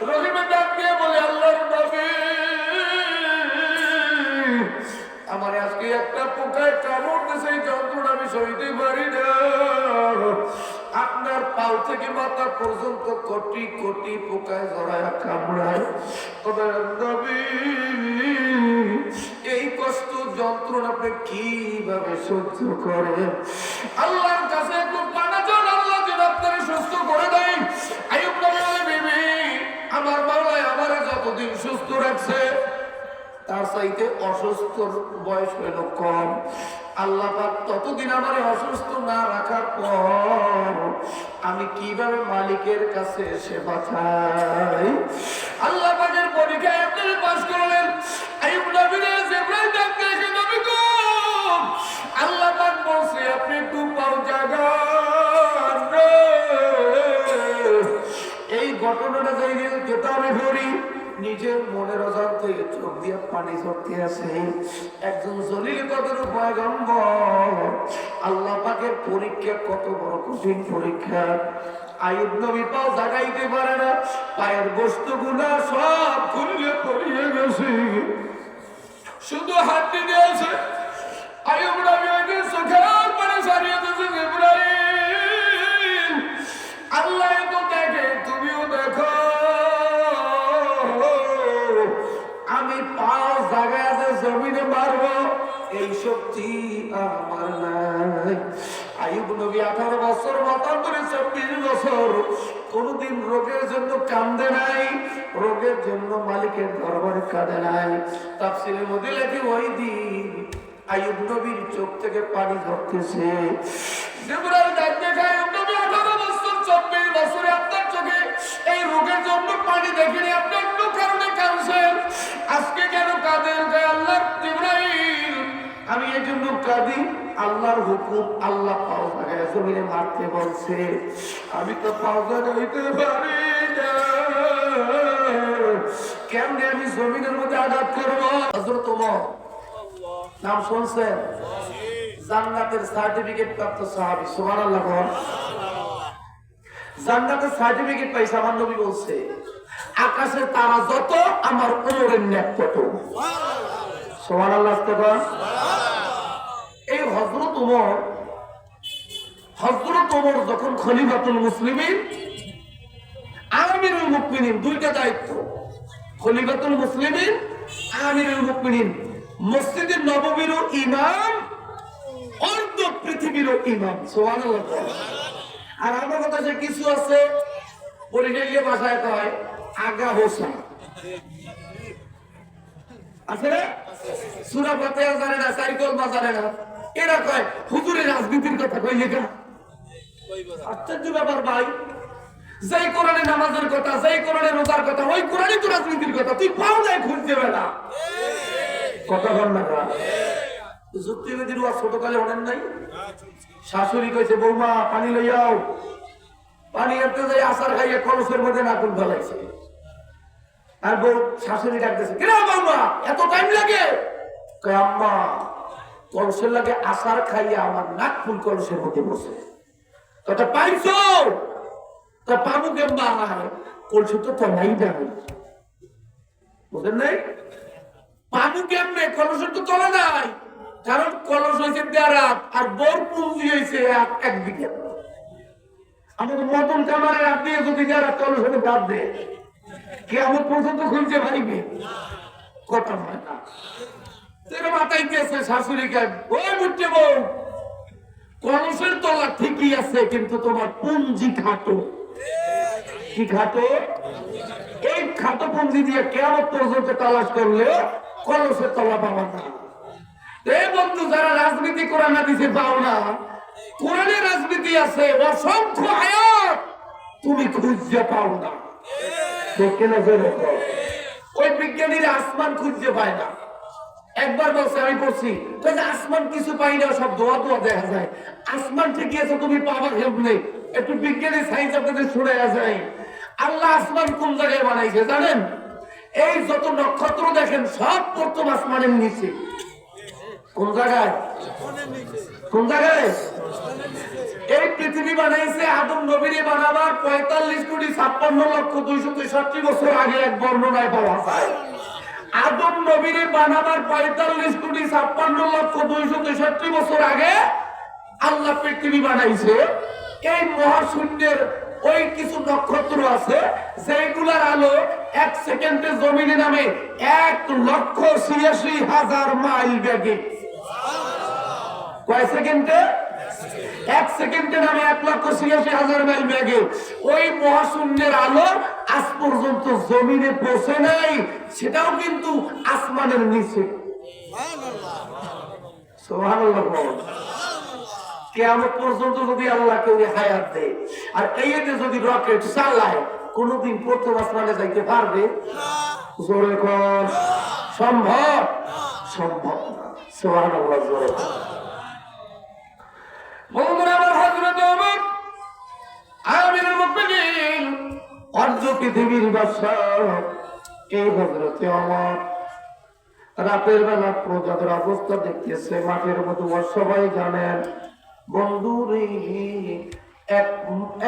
রহিমে ডাক দিয়ে বলে, আল্লাহর নবী, আমার আজকে একটা পোকায় কামড় দিয়েছে, এই যন্ত্রণা আমি সইতে পারি না। আপনার পাও থেকে মাথা পর্যন্ত কোটি কোটি পোকায় জড়ায় কামড়ায়। নবী, এই কষ্ট যন্ত্রণা আপনি কিভাবে সহ্য করেন? আল্লাহর কাছে একটু পানা চান, আল্লাহ যেন আপনারা সুস্থ করে দেয়। আইয়ুব নবী বলে, বিবি, আমার মাওলায় আমারে যতদিন সুস্থ রাখছে তার চাইতে অসুস্থর বয়স হইল কম। আল্লাহ পাক ততদিন আমারে অসুস্থ না রাখার পর আমি কিভাবে মালিকের কাছে সেবা চাই? আল্লাহ পাকের পরীক্ষায় আপনারা পাস করলেন। আইয়ুব নবীর জিবরাইল ডাক দিয়ে, নবী গো, আল্লাহ পাক বলছে আপনি একটু পাও জাগান। এই ঘটনাটা যাই কেতাবে পড়ি, নিজের মনের অজান্তে চোখ দিয়ে পানি ঝরতে আছে। একজন জলিল কদর পয়গম্বর, আল্লাহ পাকের পরীক্ষা কত বড় কঠিন পরীক্ষা। আইয়ুব নবী পাও জাগাইতে পারে না, পায়ের বস্তুগুলা সব খুলে পড়িয়ে গেছে, শুধু হাড্ডি দিয়েছে। আইয়ুব নবী ওই চোখের পানি সারিয়ে দিয়েছে, জিবরাইল, আল্লাহ তো দেখে, তুমিও দেখো, আমি পাও জায়গায় আছে জমিনে মারবো এই শক্তি আমার নাই। আইয়ুব নবী 18 বছর মতান্তরে 24 বছর কোনদিন রোগের জন্য কান্দে নাই, রোগের জন্য মালিকের দরবারে কাঁদে নাই। তাফসীরের মধ্যে লেখে, ওই দিন আইয়ুব নবীর চোখ থেকে পানি ঝরতেছে। জিবরাইল ডাক দেখে, আইয়ুব নবী 18 বছর 24 বছরে আপনার চোখে এই রোগের জন্য পানি দেখিনি, আপনি অন্য কারণে কাঁদছেন, আজকে কেন কাঁদেন? আল্লাহর জিবরাইল, আমি এই জন্য কাঁদি, আল্লাহর হুকুম, আল্লাহ পাও জায়গায় জমিনে মারতে বলছে, আমি তো পাও জাগাইতে পারি না, কেমনে আমি জমিনের মধ্যে আঘাত করবো? হযরত ওমর নাম শুনছেন? জান্নাতের সার্টিফিকেট প্রাপ্ত সাহাবী, সুবহানাল্লাহ। জান্নাতের সার্টিফিকেট পাইছে। আমার নবী বলছে, আকাশের তারা যত, আমার ওমরের নেক তত। সুবহানাল্লাহ। এই হযরত ওমর যখন খলিফাতুল মুসলিমিন, আমিরুল মুমিনিন, দুইটা দায়িত্ব, খলিফাতুল মুসলিমিন, আমিরুল মুমিনিন, মসজিদের নববীরও ইমাম, অর্ধ পৃথিবীরও ইমাম। সুবহানাল্লাহ। আর আমার কথা যে কিছু আছে পরিচয় ভাষায় কয় আগা হোসা আছে না, সূরা ফাতিহা জানে না, সাইকেল জানে না, এরা কয় হুজুরের রাজনীতির কথা কই লেখা। আশ্চর্য ব্যাপার ভাই, যেই কোরআনে নামাজের কথা, যেই কোরআনে রোজার কথা, ওই কোরআনে তো রাজনীতির কথা, তুই পাও যায় খুঁজতে বেড়া কথা বল না। যুক্তিবিদির ওয়াজ ছোটকালে অনেক নাই, শাশুড়ি কইছে, বৌমা পানি লইয়াও, পানি আনতে যাই আচার খাইয়ে কলসের মধ্যে নাকুল ফেলাইছে। আর বউ শাশুড়ি ডাকতেছে, কেন বৌমা এত টাইম লাগে? কয়, আম্মা কলসের লাগে আচার খাইয়ে আমার নাক ফুল কলসের মধ্যে বসে। তো পাইছো? তা পাবো কেমবা, কলসে তো তলাই যাবে, বুঝলেন নাই? পাবো কেমনে? কলসের তো তলা নাই, কারণ কলস হয়েছে দেড়াত আর বোর পুঁজি হয়েছে 1 বিঘা। আমাদের মতন কামারের আপনি যদি দেড়াত কলস হতে বাদ দে, কেমন পর্যন্ত খুলছে ভাইবে কথা হয় না। তেরা মাথায় গেছে শাশুড়িকে, ওই মুঠে বউ, কলসের তলা ঠিকই আছে, কিন্তু তোমার পুঞ্জি খাটো। কি খাটো? এই খাটো পুঞ্জি দিয়ে কেমন পর্যন্ত তালাশ করলে কলসের তলা পাওয়া না। এই বন্ধু, যারা রাজনীতি কোরআন হাদিসে পাও না, কোরআনে রাজনীতি আছে অসংখ্য আয়াত, তুমি খুঁজে পাও না। ওই বিজ্ঞানীরা আসমান খুঁজে পায় না। একবার বলছে, আমি বলছি আসমান কিছু পাই না, সব দোয়া দোয়া দেখা যায়। আসমান ঠিকই আছে, তুমি পাবার হেল্প নেই। একটু বিজ্ঞানী সাইন্স আপনাদের শুনে যায়। আল্লাহ আসমান কোন জায়গায় বানাইছে জানেন? এই যত নক্ষত্র দেখেন সব প্রথম আসমানের নিচে। কোন জায়গায়? কোন জায়গায়? এই পৃথিবী বানাইছে আদম নবীরে বানাবার 45,56,263 বছর আগে এক বর্ণনায় পাওয়া যায়। আদম নবীরে বানাবার 45,56,263 বছর আগে আল্লাহ পৃথিবী বানাইছে। এই মহাশূন্যের ওই কিছু নক্ষত্র আছে যেগুলার আলো 1 সেকেন্ডে জমিনে নামে 1,86,000 মাইল বেগে। কয় সেকেন্ডে? 1 সেকেন্ডে নামে 1,86,000 মাইল বেগে। ওই মহাশূন্যের আলো আজ পর্যন্ত জমিনে পৌঁছে নাই, সেটাও কিন্তু আসমানের নিচে। সুবহানাল্লাহ। কিয়ামত পর্যন্ত যদি আল্লাহকে হায়াত দেয় আর এইতে যদি রকেট চালায়, কোনদিন প্রথম আসমানে যাইতে পারবে? জোরে কর, সম্ভব? সম্ভব না। সুবহানাল্লাহ। জোরে বন্ধুরা আমার, হযরত ওমর আমিরুল মুমিনিন অর্ধ পৃথিবীর বাদশা, এই হযরত ওমর রাতের বেলা প্রজাদের অবস্থা দেখতেছে মাঠের মধ্যে। সবাই জানেন বন্ধুরে,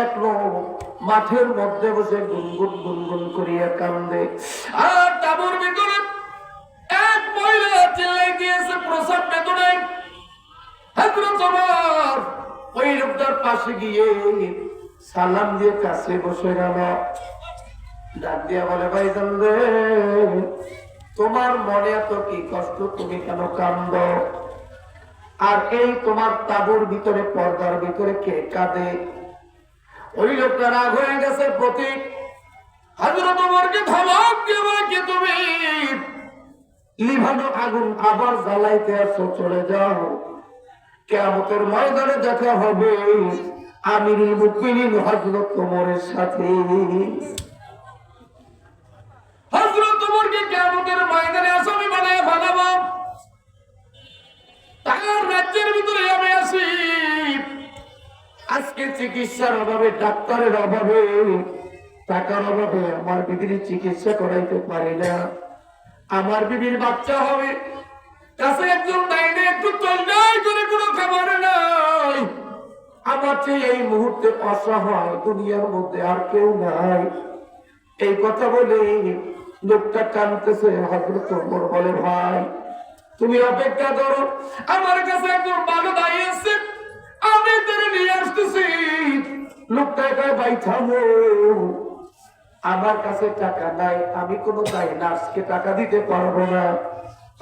এক লোক মাঠের মধ্যে বসে গুনগুন গুনগুন করিয়া কান্দে, আর তাঁবুর ভিতরে এক মহিলা চিল্লাই দিয়েছে প্রসাব বেদনায়। হযরত ওমর ওই লোকটার পাশে গিয়ে সালাম দিয়ে কাছে বসে গেল। ডাক দিয়া বলে, ভাইজান রে, তোমার মনে এত কি কষ্ট, তুমি কেন কান্দো? আর এই তোমার তাঁবুর ভিতরে পর্দার ভিতরে কে কাঁদে? ওই লোকটা রাগ হয়ে গেছে। প্রতীক হযরত ওমরকে ধমক দিয়ে বলে, কি তুমি লিভানো আগুন আবার জ্বালাইতে আসো? চলে যাও, কিয়ামতের ময়দানে দেখা হবে আমিরুল মুমিনিন হযরত ওমরের সাথে। হযরত ওমরকে কিয়ামতের ময়দানে আসামি বানায় ফেলাবো। তার রাজ্যের ভিতরে আমি আসি। আজকে চিকিৎসার অভাবে, ডাক্তারের অভাবে, টাকার অভাবে আমার বিবির চিকিৎসা করাইতে পারি না। আমার বিবির বাচ্চা হবে, কাছে একজন ডাইনে একটু তলনাই করে কোনো খাবার নাই। আমার চেয়ে এই মুহূর্তে অসহায় দুনিয়ার মধ্যে আর কেউ নাই। এই কথা বলে লোকটা কাঁদতেছে। হযরত ওমর বলে, ভাই তুমি অপেক্ষা করো, আমার কাছে একজন ভালো দাঁড়িয়ে আছে, আমি তোরে নিয়ে আসতেছি। লোকটা কয়, ভাই থামো, আমার কাছে টাকা নাই, আমি কোনো দায় নার্সকে টাকা দিতে পারবো না।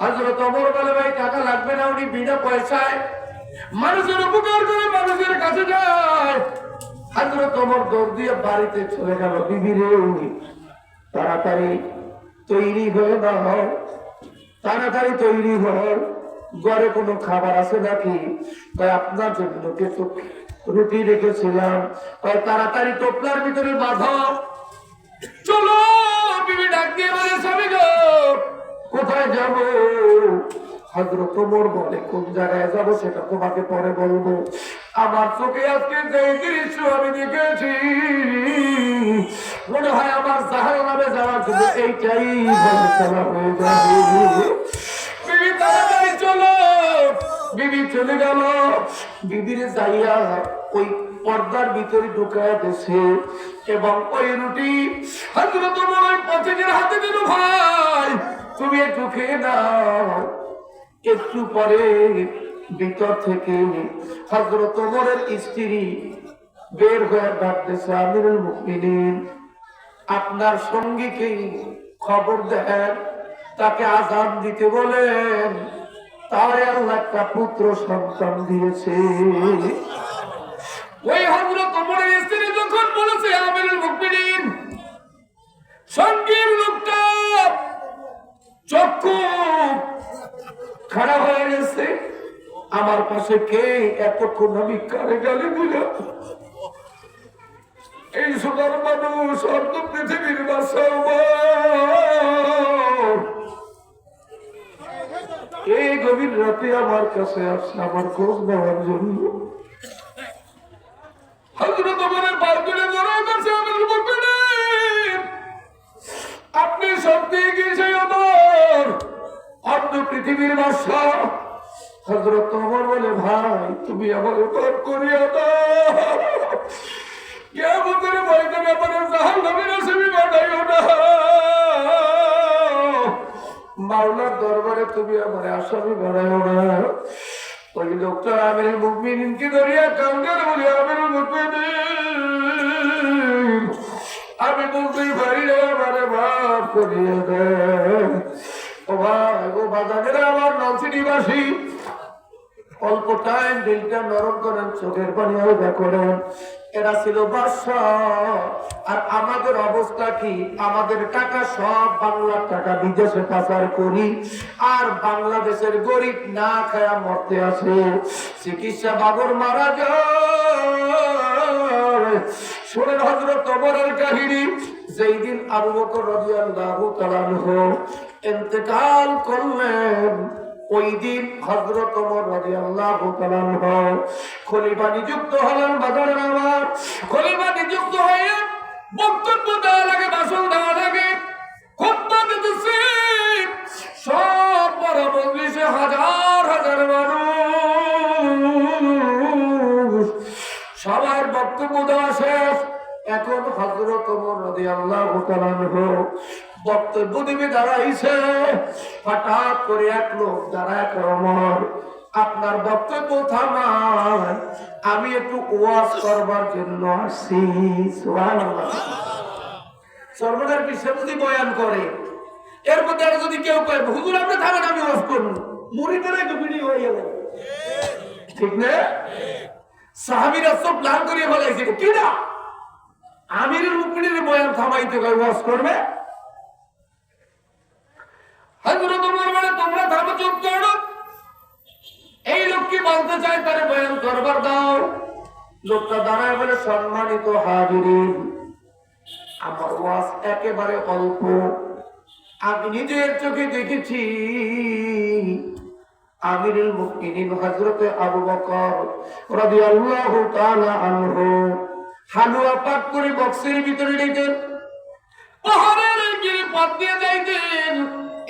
হযরত ওমর বলে, ভাই টাকা লাগবে না, উনি বিনা পয়সায় মানুষের উপকার করে মানুষের কাছে যায়। হযরত ওমর দৌড় দিয়ে বাড়িতে চলে গেল। বিবি রে, তাড়াতাড়ি তৈরি হয়ে নাও, তাড়াতাড়ি তৈরি হও, ঘরে কোনো খাবার আছে নাকি? আপনার জন্য কিছু রুটি রেখেছিলাম। তাড়াতাড়ি টোপলার ভিতরে বাঁধো, চলো। বিবি ডাক দিয়ে বলে, স্বামী গো, কোথায় যাব? হযরত ওমর বলে, কোন জায়গায় যাব সেটা তোমাকে পরে বলবো। আমার চোখে আজকে যে দৃশ্য আমি দেখেছি, মনে হয় আমার জাহান্নামে যাওয়ার জন্য এইটাই ফয়সালা হয়ে যাবে। বিবি তাড়াতাড়ি চলো। বিবি চলে গেল। বিবিরে যাইয়া ওই পর্দার ভিতরে ঢুকায় দিয়েছে এবং ওই রুটি হযরত ওমরের পথিকের হাতে দিল, ভাই তুমি একটু খেয়ে নাও। একটু পরে ভিতর থেকে হযরত ওমরের স্ত্রী বের হয়ে ডাকতেছে, আমিরুল মুমিনিন, আপনার সঙ্গীকে খবর দেন, তাকে আযান দিতে বলেন, তারে আল্লাহ একটা পুত্র সন্তান দিয়েছে। ওই হযরত ওমরের স্ত্রী যখন বলেছে আমিরুল মুমিনিন, সঙ্গীর লোকটা চক্ষু খারাপ হয়ে গেছে। আমার পাশে কে এতক্ষণ আমি কারে গালি দিলাম? এই সোনার মানুষ অর্ধ পৃথিবীর বাসা, এই গভীর রাতে আমার কাছে আসছে আমার খোঁজ নেওয়ার জন্য। হযরত ওমরের বালকনি জড়ায় ধরছে, আমিরুল মুমিনিন, আপনি সত্যি কি সেই ওমর অর্ধ পৃথিবীর বাদশা? হযরত ওমর বলে, ভাই তুমি আমাকে মাফ করিয়া দাও, কিয়ামতের ময়দানে আমার জাহান্নামের আসামি বানাইও না। মাওলার দরবারে তুমি আমার আসামি বানাইও না। ওই লোকটা আমিরুল মুমিনিনকে ধরিয়া কান্দে বলে, আমিরুল মুমিনিন, আমি বলতে পারি না, আমারে মাফ করিয়া দেন। ও ভাই, ও বাজারের আমার নলছিটিবাসী, অল্প টাইম দিলটা নরম করেন, চোখের পানি আলগা করেন। এরা ছিল বাদশাহ, আর আমাদের অবস্থা কি? আমাদের টাকা সব বাংলার টাকা বিদেশে পাচার করি, আর বাংলাদেশের গরিব না খায়া মরতে আছে। চিকিৎসা বাবর মারা যায়। শোনেন হযরত ওমরের কাহিনী। যেই দিন আবু বকর রাদিয়াল্লাহু তাআলা আনহু ইন্তেকাল করলেন, ওই দিন হযরত ওমর রাদিয়াল্লাহু তাআলা আনহু খলিফা নিযুক্ত হলেন। বাজারের আমার খলিফা নিযুক্ত হয়ে বক্তব্য দেওয়া লাগে, ভাষণ দেওয়া লাগে, খুতবা দিতেছে। সব বড় মজলিসে হাজার হাজার মানুষ, সবার বক্তব্য দেওয়া শেষ। এখন হযরত ওমর রাদিয়াল্লাহু তাআলা আনহু বক্তব্য দিবে দাঁড়াইছে। হঠাৎ করে এক লোক দাঁড়ায়, ওমর আপনার বক্তব্য থামান, আমি একটু ওয়াজ করবার জন্য আসছি। সুবহানাল্লাহ। সর্বদার বিষয় যদি বয়ান করে, এর মধ্যে আর যদি কেউ কয় হুজুর আপনি থামেন আমি ওয়াজ করব, মুরিদেরা একটু ভিডিও হয়ে গেল, ঠিক না? সাহাবীরা সব প্ল্যান করিয়ে ফেলাইছে, কি না আমিরুল মুমিনিনের বয়ান থামাইতে কয় ওয়াজ করবে। হযরত ওমর বলে, তোমরা থামো, চুপ করো। এই লোক কি বলতে চায় তারে বয়ান করবার দাও। লোকটা দাঁড়ায় বলে, সম্মানিত হাজিরিন, আমার ওয়াজ একেবারে অল্প। আমি নিজের চোখে দেখেছি আমিরুল মুমিনিন হযরত আবু বকর রাদিয়াল্লাহু তাআলা আনহু হালুয়া পাক করে বক্সের ভিতরে রেখে পাহাড়ের গিয়ে পথ দিয়ে যাইতেন।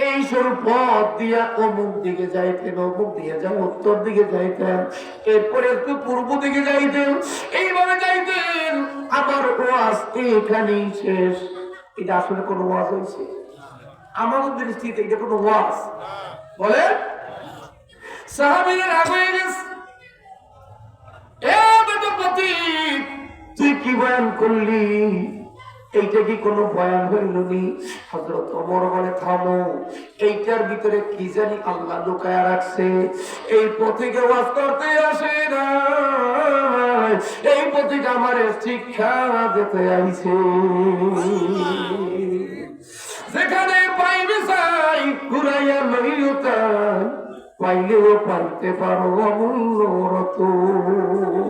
এই সরু পথ দিয়া অমুক দিকে যাইতেন, অমুক দিয়ে যা উত্তর দিকে যাইতেন, এরপরে একটু পূর্ব দিকে যাইতেন, এইভাবে যাইতেন। আমার ওয়াজ এখানেই শেষ। এটা আসলে কোন ওয়াজ হয়েছে? আমাদের দৃষ্টিতে এটা কোন ওয়াজ বলে? সাহাবীরা রাগ হয়ে গেছে, এ বেটা পথিক, তুই কি বয়ান করলি? এইটা কি কোনো বয়ান হইলনি? হযরত ওমর বলে, থামো, এইটার ভিতরে কি জানি আল্লাহ লুকায়া রাখছে। এই পথিকে ওয়াজ করতে আসে না, এই পথিকে আমার শিক্ষা দিতে আইছে। যেখানে পাইবে চাই ঘুরাইয়া লইও তাই, পাইলেও পাইতে পারো অমূল্য রতন।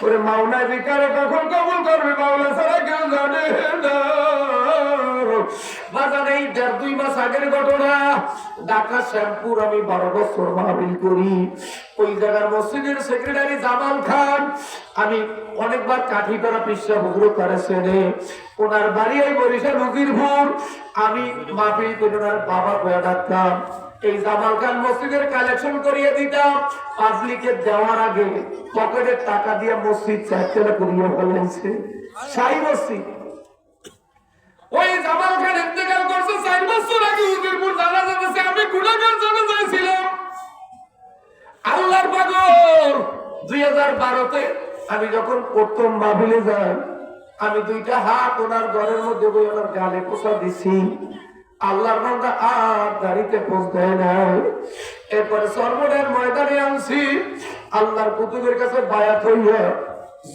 ওরে মাওলা বিকারে কখন কবুল করবে মাওলা ছাড়া কেউ জানে না। বাজারে এই 1.5-2 মাস আগের ঘটনা। ঢাকা শ্যামপুর আমি 12 বছর মাহফিল করি। ওই জায়গার মসজিদের সেক্রেটারি জামাল খান, আমি অনেকবার কাঠিপাড়া পিসা হুজুর তারা চেনে। ওনার বাড়ি এই বরিশাল উজিরপুর। আমি মাহফিল করে ওনার বাবা বয়া ডাকতাম। এই জামাল খান মসজিদের কালেকশন করিয়ে দিতাম। পাবলিকের দেওয়ার আগে পকেটের টাকা দিয়ে মসজিদ চারতলা করিয়ে ফেলেছে, শাহী মসজিদ। ওই জামাল খান ইন্তেকাল করছে 4 বছর আগে উজিরপুর জানাজা দিয়েছে। আমি গুনাহগার জানাজায় ছিলাম। আল্লাহর পাগল 2012-তে আমি যখন প্রথম মাহফিলে যাই, আমি 2টা হাত ওনার ঘরের মধ্যে বই ওনার গালে পোষা দিছি। আল্লাহর বান্দা আর গাড়িতে পোষ দেয় নাই। এরপরে সর্বনের ময়দানে আনছি। আল্লাহর কুতুবের কাছে বায়াত হইয়া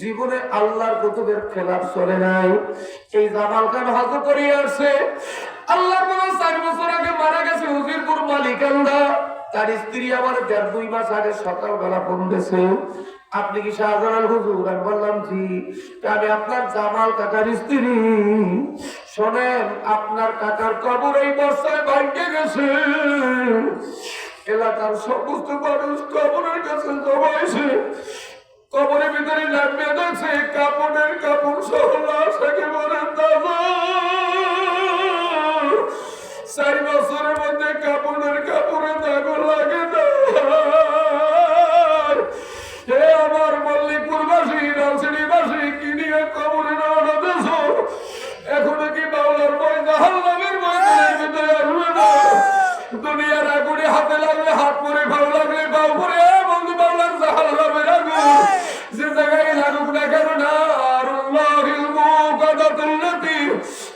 জীবনে আল্লাহর কুতুবের খেলাফ চলে নাই। এই জামাল খান হজ করিয়ে আসছে। আল্লাহর বান্দা 4 বছর আগে মারা গেছে উজিরপুর মালিকান্দা। তার স্ত্রী আমার 1.5-2 মাস আগে সকালবেলা ফোন দিয়েছে, আপনি কি শাহজালাল হুজুর? আমি বললাম জি। আমি আপনার জামাল কাকার স্ত্রী। শোনেন, আপনার কাকার কবর এই বর্ষায় ভাঙে গেছে। এলাকার সমস্ত মানুষ কবরের কাছে জমাইছে। কবরের ভিতরে নামিয়ে দেখছে কাপড়ের কাপড় সহ লাশ একেবারে তাজা। 4 বছরের মধ্যে কাপড়ের কাপড়ে দাগ লাগে না।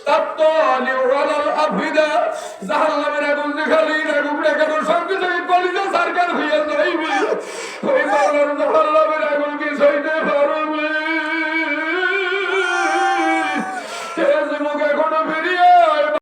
তাত্তালি ওয়ালাল আফিদা জাহান্নামের আগুন দেখালি আগুন দেখানোর সঙ্গে সঙ্গে কলিজা সরকার হইয়া যাইবে ওই মাওলার